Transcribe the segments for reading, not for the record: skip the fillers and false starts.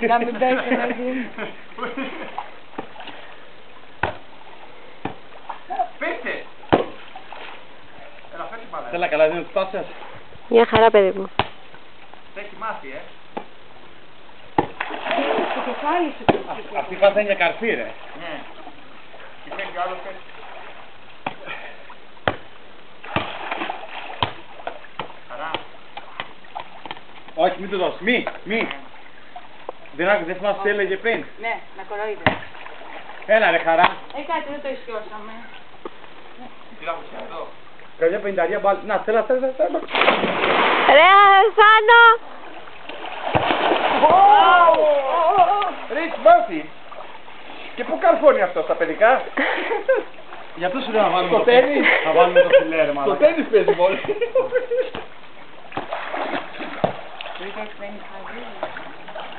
Να μην πέσει μαζί. Πέστε! Έλα, φέρνει μπάλα. Θέλα καλά, δίνω τις πάσες. Μια χαρά, παιδί μου. Τα έχει μάθει, Στο κεφάλι σου. Αυτή η πάσα είναι για καρφί, ρε. Ναι. Και θέλει κι άλλο πέσει. Χαρά. Όχι, μην το δώσεις. Μη. Δεν θυμάσαι τι έλεγε πριν. Ναι, να κοροϊδεύει. Έλα ρε χαρά. Κάτι δεν το ισιώσαμε. Τι να πεις εδώ. Καμιά πενταρία μπάλ. Να, θέλω. Ρε, Σάνο! Ριτς Μάρφι. Και πού καρφώνει αυτό, στα παιδικά. Γι' αυτό σου λέω να βάλουμε το τένις. Να βάλουμε το φιλέ ρε μάλλον. Το τένις παίζει μόνο.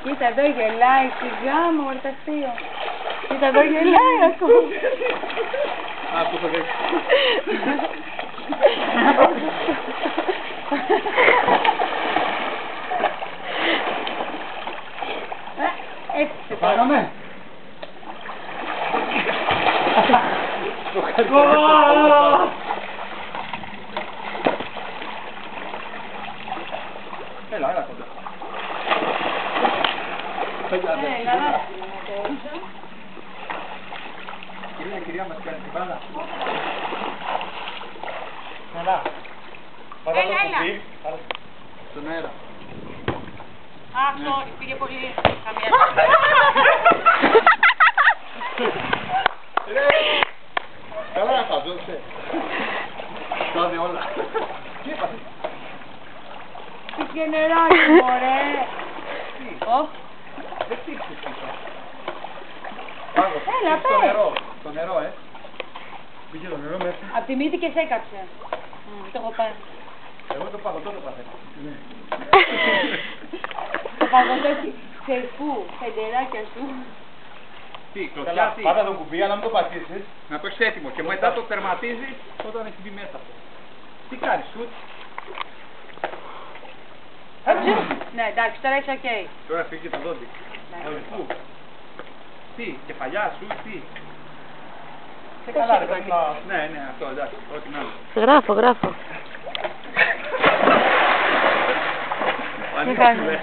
Κοίτα εδώ γελάει, σιγά μου, ορταστείο. Κοίτα εδώ γελάει ακόμα. Α, το έχω δείξει. Έτσι σε Πάγαμε. Έλα κοντά. Κυρία μας κάνει την μπάλα. Έλα. Έλα. Στον αέρα. sorry, πήγε πολύ καμία. Καλά να φαζούσε. Τα δει όλα. Τι έπαθες. Τι γενεράκι μωρέ. Δεν τύχεις πίσω. Έλα, πες. Το νερό, Πήγε το νερό μέσα. Απ' τη μύτη και σε έκαψε. Το έχω πάρει. Εγώ το παγωτό το παθαίνω. Το παγωτό σε πού, σε ντεράκια σου. Τι, κλωτσιά, τι. Πάτα το κουμπί, αλλά μην το πατήσεις. Να το έχεις έτοιμο και μετά το τερματίζεις όταν έχει μπει μέσα αυτό. Τι κάνεις, σουτ. Ναι, εντάξει, τώρα είσαι οκ. Τώρα φύγει το δόντι. Πού. Τι, κεφαλιά σου, τι. Σε καλά ρε παιδί. Ναι, αυτό, εντάξει, ό,τι να είναι. Γράφω. Τι κάνεις.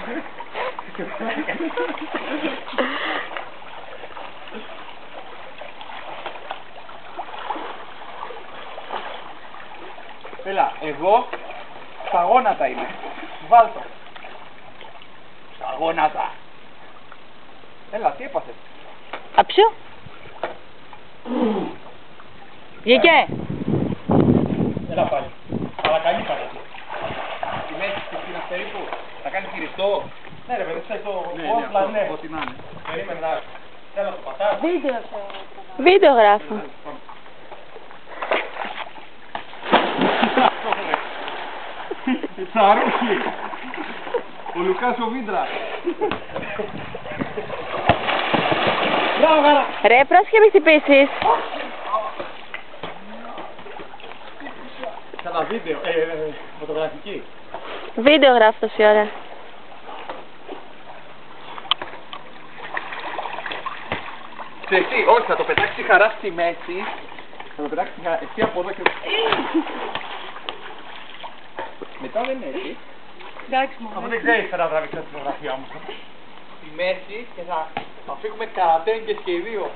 Έλα, εγώ στα γόνατα είμαι. Βάλτο. Στα γόνατα. Έλα, τι έπαθες. Αψιό. Βγήκε. Έλα πάλι. Αλλά καλή πάλι. Τη μέση της είναι περίπου. Θα κάνεις χειριστό. Ναι ρε παιδί, θες το Ναι, ναι. ό,τι να είναι. Περίμενα. Θέλω το πατάς. Βίντεο Βίντεο γράφω. Τσαρούχη. Ο Λουκάς ο Βίντρα. Μπράβο γάρα. Ρε, πρόσεχε μη χτυπήσεις. Κάνα βίντεο, φωτογραφική. Βίντεο γράφω τόση ώρα. Ξέρεις τι, όχι, θα το πετάξει χαρά στη μέση. Θα το πετάξει χαρά, εσύ από εδώ και... Μετά δεν είναι έτσι. Εντάξει μου. Αφού δεν ξέρεις να τραβήξεις τη φωτογραφία μου. Στη μέση και θα φύγουμε καρατέγκες και οι δύο.